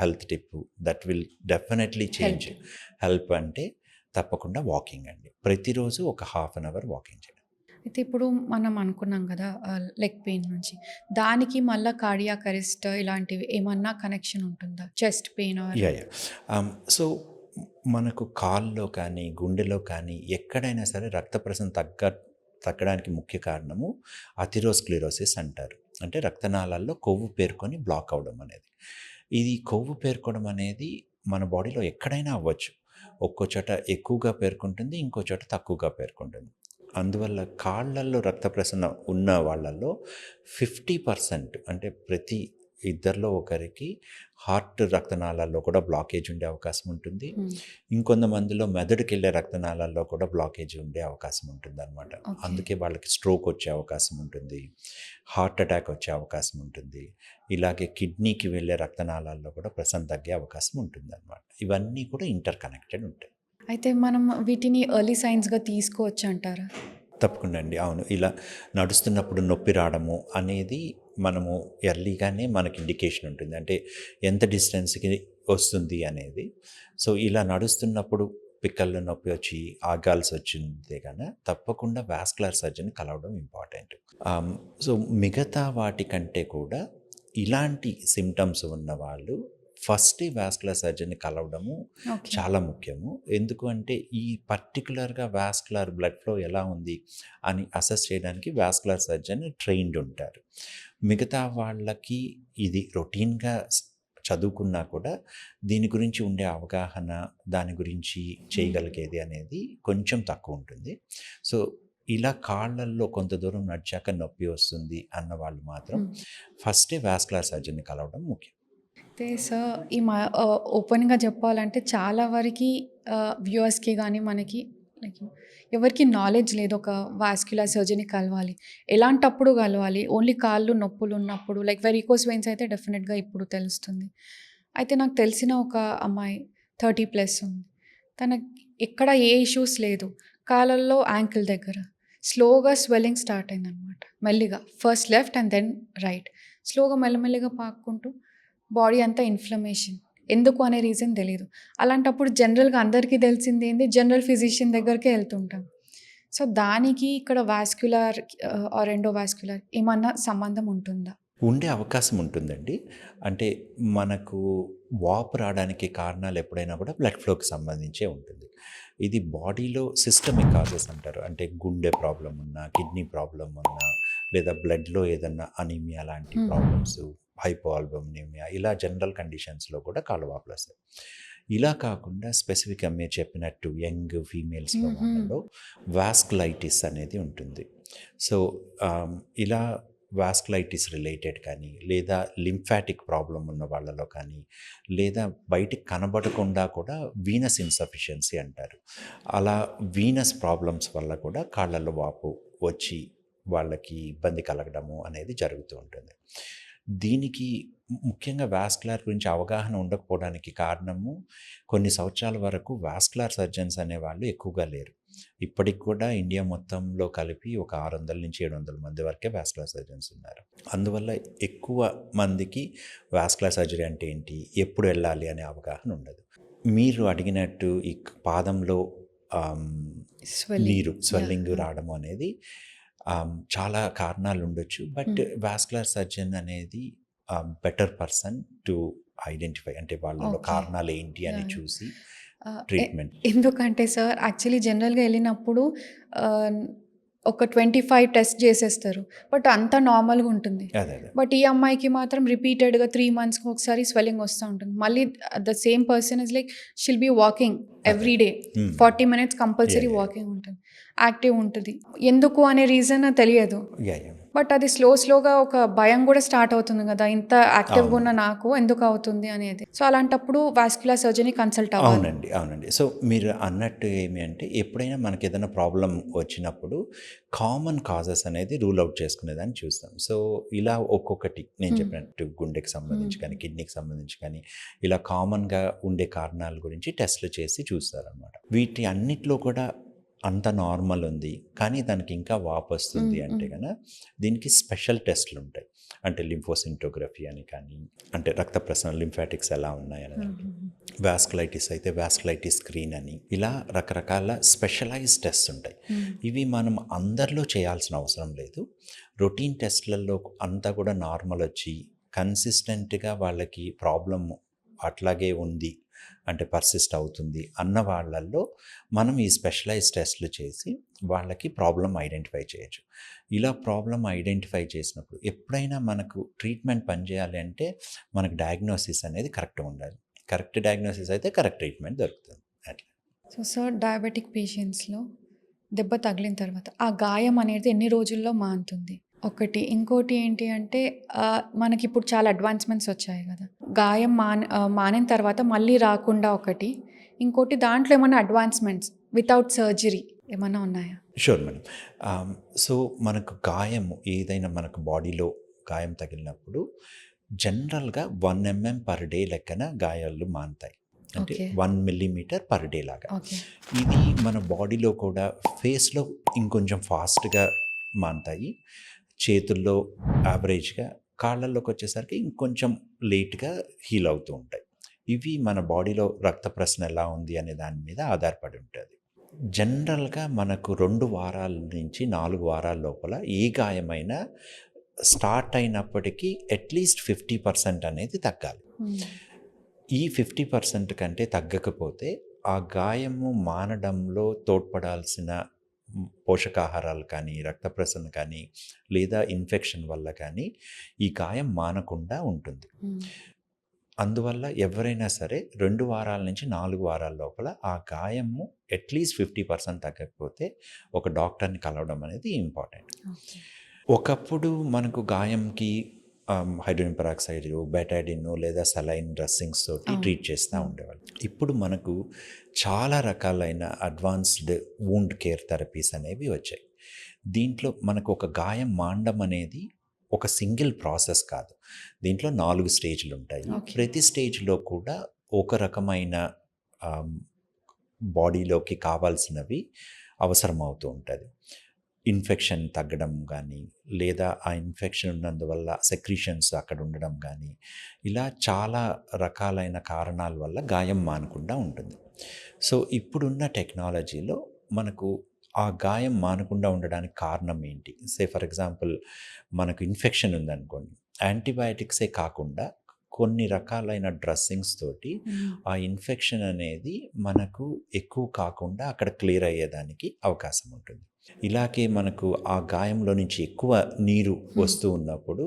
Speaker 2: health tip that will definitely change help అంటే తప్పకుండా వాకింగ్ అండి. ప్రతిరోజు ఒక హాఫ్ అన్ అవర్ వాకింగ్ చేయడం.
Speaker 1: అయితే ఇప్పుడు మనం అనుకున్నాం కదా లెగ్ పెయిన్ నుంచి. దానికి మళ్ళా కార్డియాక్ అరెస్ట్ ఇలాంటివి ఏమన్నా కనెక్షన్ ఉంటుందా? చెస్ట్ పెయిన్ ఆర్
Speaker 2: సో, మనకు కాల్లో కానీ, గుండెలో కానీ ఎక్కడైనా సరే రక్త ప్రసరణ తగ్గడానికి ముఖ్య కారణము అథెరోస్క్లెరోసిస్ అంటారు. అంటే రక్తనాళాల్లో కొవ్వు పేరుకొని బ్లాక్ అవ్వడం అనేది. ఇది కొవ్వు పేరుకోవడం అనేది మన బాడీలో ఎక్కడైనా అవ్వచ్చు. ఒక్కో చోట ఎక్కువగా పేరుకుంటుంది, ఇంకో చోట తక్కువగా పేరుకుంటుంది. అందువల్ల కాళ్ళల్లో రక్త ప్రసరణ ఉన్న వాళ్ళల్లో 50% అంటే ప్రతి ఇద్దరిలో ఒకరికి హార్ట్ రక్తనాళాల్లో కూడా బ్లాకేజ్ ఉండే అవకాశం ఉంటుంది. ఇంకొంతమందిలో మెదడుకెళ్ళే రక్తనాళాల్లో కూడా బ్లాకేజ్ ఉండే అవకాశం ఉంటుందన్నమాట. అందుకే వాళ్ళకి స్ట్రోక్ వచ్చే అవకాశం ఉంటుంది, హార్ట్ అటాక్ వచ్చే అవకాశం ఉంటుంది. ఇలాగే కిడ్నీకి వెళ్ళే రక్తనాళాల్లో కూడా ప్రసరణ తగ్గే అవకాశం ఉంటుందన్నమాట. ఇవన్నీ కూడా ఇంటర్ కనెక్టెడ్ ఉంటాయి.
Speaker 1: అయితే మనం వీటిని ఎర్లీ సైన్స్‌గా తీసుకోవచ్చు అంటారా?
Speaker 2: తప్పకుండా అండి. అవును. ఇలా నడుస్తున్నప్పుడు నొప్పి రావడము అనేది మనము ఎర్లీగానే మనకి ఇండికేషన్ ఉంటుంది. అంటే ఎంత డిస్టెన్స్‌కి వస్తుంది అనేది. సో, ఇలా నడుస్తున్నప్పుడు పిక్కల్లో నొప్పి వచ్చి ఆగాల్సొచ్చిందే గాన తప్పకుండా వాస్కులర్ సర్జన్‌ని కలవడం ఇంపార్టెంట్. ఆహ్, సో, మిగతా వాటికంటే కూడా ఇలాంటి సింప్టమ్స్ ఉన్నవాళ్ళు ఫస్టే వాస్కులర్ సర్జన్‌ని కలవడము
Speaker 1: ఓకే.
Speaker 2: చాలా ముఖ్యము. ఎందుకు అంటే ఈ పర్టిక్యులర్‌గా వాస్కులర్ బ్లడ్ ఫ్లో ఎలా ఉంది అని అసెస్ చేయడానికి వాస్కులర్ సర్జన్ ట్రైన్డ్ ఉంటారు. మిగతా వాళ్ళకి ఇది రొటీన్‌గా చదువుకున్నా కూడా దీని గురించి ఉండే అవగాహన, దాని గురించి చేయగలిగేది అనేది కొంచెం తక్కువ ఉంటుంది. సో, ఇలా కాళ్ళల్లో కొంత దూరం నడిచాక నొప్పి వస్తుంది అన్న వాళ్ళు మాత్రం ఫస్టే వాస్కులర్ సర్జన్‌ని కలవడం ముఖ్యం.
Speaker 1: అయితే సార్ ఓపెన్‌గా చెప్పాలంటే చాలా వరకి వ్యూవర్స్‌కి గానీ, మనకి లైక్ ఎవరికీ నాలెడ్జ్ లేదు ఒక వాస్క్యులర్ సర్జన్‌ని కలవాలి. ఎలాంటప్పుడు కలవాలి? ఓన్లీ కాళ్ళు నొప్పులున్నప్పుడు లైక్ వెరికోస్ వెయిన్స్ అయితే డెఫినెట్‌గా ఇప్పుడు తెలుస్తుంది. అయితే నాకు తెలిసిన ఒక అమ్మాయి 30+ ఉంది. తనకి ఎక్కడ ఏ ఇష్యూస్ లేదు. కాళ్ళల్లో యాంకిల్ దగ్గర స్లోగా స్వెల్లింగ్ స్టార్ట్ అయిందనమాట. మెల్లిగా first left and then right. స్లోగా మెల్లమెల్లిగా పాక్కుంటూ బాడీ అంతా ఇన్‌ఫ్లమేషన్. ఎందుకు అనే రీజన్ తెలీదు. అలాంటప్పుడు జనరల్‌గా అందరికీ తెలిసిందేంది జనరల్ ఫిజిషియన్ దగ్గరికే ఎళ్తుంటాం. సో, దానికి ఇక్కడ వాస్క్యులర్ ఆర్ ఎండోవాస్క్యులర్ ఏమన్నా సంబంధం ఉంటుందా?
Speaker 2: ఉండే అవకాశం ఉంటుందండి. అంటే మనకు వాపు రావడానికి కారణాలు ఎప్పుడైనా కూడా బ్లడ్ ఫ్లోకి సంబంధించే ఉంటుంది. ఇది బాడీలో సిస్టమిక్ కాజెస్ అంటారు. అంటే గుండె ప్రాబ్లమ్ ఉన్నా, కిడ్నీ ప్రాబ్లమ్ ఉన్నా, లేదా బ్లడ్‌లో ఏదన్నా అనీమియా లాంటి ప్రాబ్లమ్స్, హైపోఆల్బుమినిమియా ఇలా జనరల్ కండిషన్స్‌లో కూడా కాళ్ళు వాపులొస్తాయి. ఇలా కాకుండా స్పెసిఫిక్‌గా మీరు చెప్పినట్టు యంగ్ ఫీమేల్స్‌లో వాళ్ళలో వాస్కులైటిస్ అనేది ఉంటుంది. సో, ఇలా వాస్కులైటిస్ రిలేటెడ్ కానీ, లేదా లింఫాటిక్ ప్రాబ్లమ్ ఉన్న వాళ్ళలో కానీ, లేదా బయటికి కనబడకుండా కూడా వీనస్ ఇన్సఫిషియన్సీ అంటారు. అలా వీనస్ ప్రాబ్లమ్స్ వల్ల కూడా కాళ్ళలో వాపు వచ్చి వాళ్ళకి ఇబ్బంది కలగడము అనేది జరుగుతూ ఉంటుంది. దీనికి ముఖ్యంగా వాస్కులర్ గురించి అవగాహన ఉండకపోవడానికి కారణము కొన్ని సంవత్సరాల వరకు వాస్కులర్ సర్జన్స్ అనేవాళ్ళు ఎక్కువగా లేరు. ఇప్పటికి కూడా ఇండియా మొత్తంలో కలిపి ఒక 600-700 మంది వరకే వాస్కులర్ సర్జన్స్ ఉన్నారు. అందువల్ల ఎక్కువ మందికి వాస్కులర్ సర్జరీ అంటే ఏంటి? ఎప్పుడు వెళ్ళాలి అనే అవగాహన ఉండదు. మీరు అడిగినట్టు ఈ పాదంలో స్వెల్లింగ్ రావడం అనేది చాలా కారణాలు ఉండొచ్చు. బట్ వాస్కులర్ సర్జన్ అనేది బెటర్ పర్సన్ టు ఐడెంటిఫై అంటే వాళ్ళలో
Speaker 1: ఓకే.
Speaker 2: కారణాలు ఏంటి అని
Speaker 1: యాహ్!
Speaker 2: చూసి
Speaker 1: ఆహ్,
Speaker 2: ట్రీట్మెంట్.
Speaker 1: ఎందుకంటే సార్ యాక్చువల్లీ జనరల్‌గా ఎళ్ళినప్పుడు ఆహ్, ఒక 25 టెస్ట్ చేసేస్తారు. బట్ అంతా నార్మల్‌గా ఉంటుంది.
Speaker 2: అదే.
Speaker 1: బట్ ఈ అమ్మాయికి మాత్రం రిపీటెడ్‌గా 3 మంత్స్‌కి ఒకసారి స్వెల్లింగ్ వస్తా ఉంటుంది. మళ్ళీ the same person is like she'll be walking every day. 40 minutes compulsory
Speaker 2: Yeah.
Speaker 1: Walking ఉంటుంది. యాక్టివ్ ఉంటది. ఎందుకు అనే రీజన్ తెలియదు.
Speaker 2: యాహ్!
Speaker 1: బట్ అది స్లోగా ఒక భయం గూడా స్టార్ట్ అవుతుంది గదా! ఇంత యాక్టివ్‌గా
Speaker 2: అవును.
Speaker 1: ఉన్న నాకు ఎందుకు అవుతుంది అనేది. సో, అలాంటప్పుడు వాస్క్యులర్ సర్జన్‌ని కన్సల్ట్ అవ్వాలి.
Speaker 2: అవునండి. సో, మీరు అన్నట్టు ఏమి అంటే ఎప్పుడైనా మనకేదైనా ప్రాబ్లమ్ వచ్చినప్పుడు కామన్ కాజెస్ అనేది రూల్ ఔట్ చేసుకునేదాన్ని చూస్తాం. సో, ఇలా ఒక్కొక్కటి నేను చెప్పినట్టు గుండెకి సంబంధించి కానీ, కిడ్నీకి సంబంధించి కానీ ఇలా కామన్‌గా ఉండే కారణాల గురించి టెస్ట్‌లు చేసి చూస్తారనమాట. వీటి అన్నిట్లో కూడా అంత నార్మల్ ఉంది. కానీ దానికి ఇంకా వాపొస్తుంది అంటే గనక దీనికి స్పెషల్ టెస్ట్‌లుంటాయి. అంటే లింఫోసింటోగ్రఫీ అని కానీ, అంటే రక్త ప్రసరణ లింఫాటిక్స్ ఎలా ఉన్నాయని దానికి. వాస్కులైటిస్ అయితే వాస్కులైటిస్ స్క్రీన్ అని ఇలా రకరకాల స్పెషలైజ్డ్ టెస్ట్స్ ఉంటాయి. ఇవి మనం అందరిలో చేయాల్సిన అవసరం లేదు. రొటీన్ టెస్ట్‌లలో అంతా కూడా నార్మల్ వచ్చి కన్సిస్టెంట్‌గా వాళ్ళకి ప్రాబ్లమ్ అట్లాగే ఉంది. అంటే పర్సిస్ట్ అవుతుంది అన్న వాళ్ళల్లో మనం ఈ స్పెషలైజ్డ్ టెస్ట్‌లు చేసి వాళ్ళకి ప్రాబ్లమ్ ఐడెంటిఫై చేయొచ్చు. ఇలా ప్రాబ్లమ్ ఐడెంటిఫై చేసినప్పుడు ఎప్పుడైనా మనకు ట్రీట్మెంట్ పనిచేయాలి అంటే మనకు డయాగ్నోసిస్ అనేది కరెక్ట్‌గా ఉండాలి. కరెక్ట్ డయాగ్నోసిస్ అయితే కరెక్ట్ ట్రీట్మెంట్ దొరుకుతుంది. అట్లా.
Speaker 1: సో, సార్ డయాబెటిక్ పేషెంట్స్‌లో దెబ్బ తగిలిన తర్వాత ఆ గాయం అనేది ఎన్ని రోజుల్లో మానుతుంది? ఒకటి. ఇంకోటి ఏంటి అంటే మనకిప్పుడు చాలా అడ్వాన్స్‌మెంట్స్ వచ్చాయి గదా! గాయం మానిన తర్వాత మళ్ళీ రాకుండా ఒకటి. ఇంకోటి దాంట్లో ఏమన్నా అడ్వాన్స్‌మెంట్స్ వితౌట్ సర్జరీ ఏమన్నా ఉన్నాయా?
Speaker 2: Sure madam. సో, మనకు గాయము ఏదైనా మనకు బాడీలో గాయం తగిలినప్పుడు జనరల్‌గా 1 ఎంఎం పర్ డే లెక్కన గాయాలు మానుతాయి. అంటే
Speaker 1: ఓకే.
Speaker 2: 1 మిల్లీమీటర్ పర్ డే లాగా.
Speaker 1: ఓకే.
Speaker 2: ఇది మన బాడీలో కూడా ఫేస్‌లో ఇంకొంచెం ఫాస్ట్‌గా మానతాయి. చేతుల్లో యావరేజ్‌గా, కాళ్ళలోకొచ్చేసరికి ఇంకొంచెం లేట్‌గా హీల్ అవుతూ ఉంటాయి. ఇవి మన బాడీలో రక్త ప్రసరణ ఎలా ఉంది అనే దాని మీద ఆధారపడి ఉంటది. జనరల్‌గా మనకు 2 వారాల నుంచి 4 వారాల లోపల ఏ గాయమైనా స్టార్ట్ అయినప్పటికీ అట్‌లీస్ట్ 50% అనేది తగ్గాలి.
Speaker 1: హ్మ్.
Speaker 2: ఈ 50% కంటే తగ్గకపోతే ఆ గాయము మానడంలో తోడ్పడాల్సిన పోషకాహారాలు కానీ, రక్త ప్రసరణ కానీ, లేదా ఇన్ఫెక్షన్ వల్ల కానీ ఈ గాయం మానకుండా ఉంటుంది.
Speaker 1: హ్మ్.
Speaker 2: అందువల్ల ఎవరైనా సరే 2 వారాల నుంచి 4 వారాల లోపల ఆ గాయము అట్‌లీస్ట్ 50% తగ్గకపోతే ఒక డాక్టర్‌ని కలవడం అనేది ఇంపార్టెంట్.
Speaker 1: ఓకే.
Speaker 2: ఒకప్పుడు మనకు గాయంకి హైడ్రోజన్ పెరాక్సైడ్, బెటాడిన్ లేదా సలైన్ డ్రెస్సింగ్స్ తోటి
Speaker 1: అవును.
Speaker 2: ట్రీట్ చేస్తూ ఉండేవాళ్ళు. ఇప్పుడు మనకు చాలా రకాలైన అడ్వాన్స్డ్ వూండ్ కేర్ థెరపీస్ అనేవి వచ్చాయి. దీంట్లో మనకు ఒక గాయం మానడం అనేది ఒక సింగిల్ ప్రాసెస్ కాదు. దీంట్లో 4 స్టేజ్‌లు ఉంటాయి.
Speaker 1: ఓకే.
Speaker 2: ప్రతి స్టేజ్‌లో కూడా ఒక రకమైన ఆహ్, బాడీలోకి కావాల్సినవి అవసరమవుతూ ఉంటది. ఇన్ఫెక్షన్ తగ్గడం గానీ, లేదా ఆ ఇన్ఫెక్షన్ ఉన్నందువల్ల సెక్రీషన్స్ అక్కడ ఉండడం గానీ, ఇలా చాలా రకాలైన కారణాల వల్ల గాయం మానకుండా ఉంటుంది. సో, ఇప్పుడున్న టెక్నాలజీలో మనకు ఆ గాయం మానకుండా ఉండడానికి కారణం ఏంటి? ఫర్ ఎగ్జాంపుల్ మనకు ఇన్ఫెక్షన్ ఉందనుకోండి, యాంటీబయాటిక్సే కాకుండా కొన్ని రకాలైన డ్రెస్సింగ్స్ తోటి
Speaker 1: హ్మ్.
Speaker 2: ఆ ఇన్ఫెక్షన్ అనేది మనకు ఎక్కువ కాకుండా అక్కడ క్లియర్ అయ్యేదానికి అవకాశం ఉంటుంది. ఇలాగే మనకు ఆ గాయంలో నుంచి ఎక్కువ నీరు వస్తూ ఉన్నప్పుడు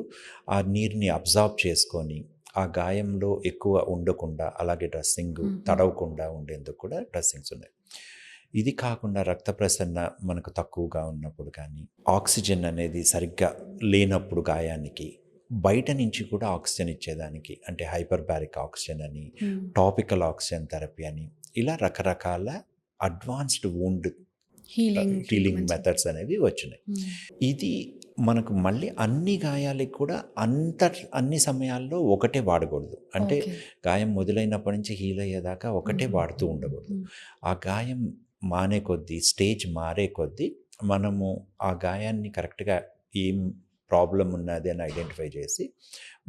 Speaker 2: ఆ నీరుని అబ్జార్బ్ చేసుకొని ఆ గాయంలో ఎక్కువ ఉండకుండా, అలాగే డ్రెస్సింగ్ తడవకుండా ఉండేందుకు కూడా డ్రెస్సింగ్స్ ఉన్నాయి. ఇది కాకుండా రక్త ప్రసరణ మనకు తక్కువగా ఉన్నప్పుడు కానీ, ఆక్సిజన్ అనేది సరిగ్గా లేనప్పుడు గాయానికి బయట నుంచి కూడా ఆక్సిజన్ ఇచ్చేదానికి, అంటే హైపర్బారిక్ ఆక్సిజన్ అని,
Speaker 1: హ్మ్.
Speaker 2: టాపికల్ ఆక్సిజన్ థెరపీ అని, ఇలా రకరకాల advanced wound
Speaker 1: healing
Speaker 2: healing
Speaker 1: treatments.
Speaker 2: Methods అనేవి వచ్చినాయి.
Speaker 1: హ్మ్.
Speaker 2: ఇది మనకు మళ్ళీ అన్ని గాయాలకి కూడా అన్ని సమయాల్లో ఒకటే వాడకూడదు. అంటే
Speaker 1: ఓకే.
Speaker 2: గాయం మొదలైనప్పటి నుంచి హీల్ అయ్యేదాకా ఒకటే వాడుతూ ఉండకూడదు.
Speaker 1: హ్మ్.
Speaker 2: ఆ గాయం మానే కొద్దీ, స్టేజ్ మారే కొద్దీ మనము ఆ గాయాన్ని కరెక్ట్‌గా ఏం ప్రాబ్లమ్ ఉన్నది అని ఐడెంటిఫై చేసి,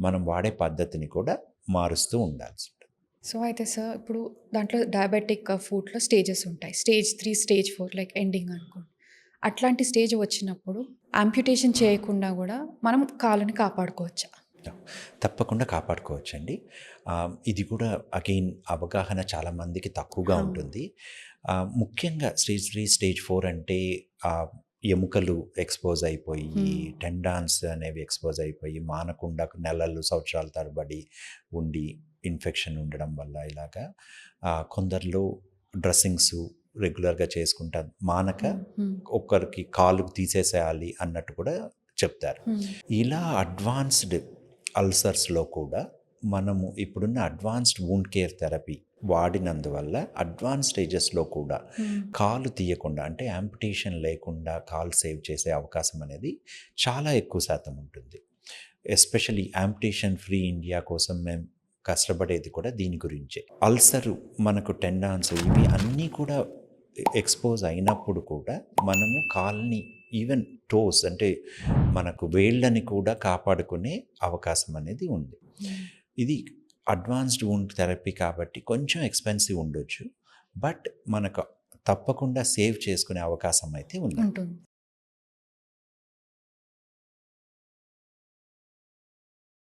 Speaker 2: మనం వాడే పద్ధతిని కూడా మారుస్తూ ఉండాల్సి ఉంటుంది.
Speaker 1: సో, అయితే సార్ ఇప్పుడు దాంట్లో డయాబెటిక్ ఫుడ్‌లో స్టేజెస్ ఉంటాయి. స్టేజ్ 3, స్టేజ్ 4 లైక్ ఎండింగ్ అనుకోండి. అట్లాంటి స్టేజ్ వచ్చినప్పుడు యాంప్యుటేషన్ చేయకుండా గూడా మనం కాళ్ళని కాపాడుకోవచ్చా?
Speaker 2: తప్పకుండా కాపాడుకోవచ్చండి. ఇది కూడా అగైన్ అవగాహన చాలామందికి తక్కువగా
Speaker 1: అవును.
Speaker 2: ఉంటుంది. ముఖ్యంగా స్టేజ్ 3, స్టేజ్ 4 అంటే ఎముకలు ఎక్స్‌పోజ్ అయిపోయి,
Speaker 1: హ్మ్.
Speaker 2: టెండాన్స్ అనేవి ఎక్స్‌పోజ్ అయిపోయి, మానకుండా నెలలు, సంవత్సరాల తరబడి ఉండి ఇన్ఫెక్షన్ ఉండడం వల్ల ఇలాగా కొందరిలో డ్రెస్సింగ్సు రెగ్యులర్‌గా చేసుకుంటా మానక
Speaker 1: హ్మ్. హ్మ్.
Speaker 2: ఒక్కరికి కాలు తీసేసేయాలి అన్నట్టు కూడా చెప్తారు.
Speaker 1: హ్మ్.
Speaker 2: ఇలా అడ్వాన్స్డ్ అల్సర్స్‌లో కూడా మనము ఇప్పుడున్న అడ్వాన్స్డ్ వూండ్ కేర్ థెరపీ వాడినందువల్ల అడ్వాన్స్ స్టేజెస్‌లో కూడా
Speaker 1: హ్మ్.
Speaker 2: కాలు తీయకుండా, అంటే యాంపుటేషన్ లేకుండా కాలు సేవ్ చేసే అవకాశం అనేది చాలా ఎక్కువ శాతం ఉంటుంది. ఎస్పెషల్లీ యాంపుటేషన్ ఫ్రీ ఇండియా కోసం మేము కష్టపడేది కూడా దీని గురించే. అల్సరు మనకు టెండాన్స్ ఇవి అన్నీ కూడా ఎక్స్‌పోజ్ అయినప్పుడు కూడా మనము కాలుని, ఈవెన్ టోస్ అంటే మనకు వేళ్ళని కూడా కాపాడుకునే అవకాశం అనేది ఉంది.
Speaker 1: హ్మ్.
Speaker 2: ఇది అడ్వాన్స్డ్ వూండ్ థెరపీ కాబట్టి కొంచెం ఎక్స్‌పెన్సివ్ ఉండొచ్చు. బట్ మనకు తప్పకుండా సేవ్ చేసుకునే అవకాశం అయితే ఉంది.
Speaker 1: ఉంటుంది.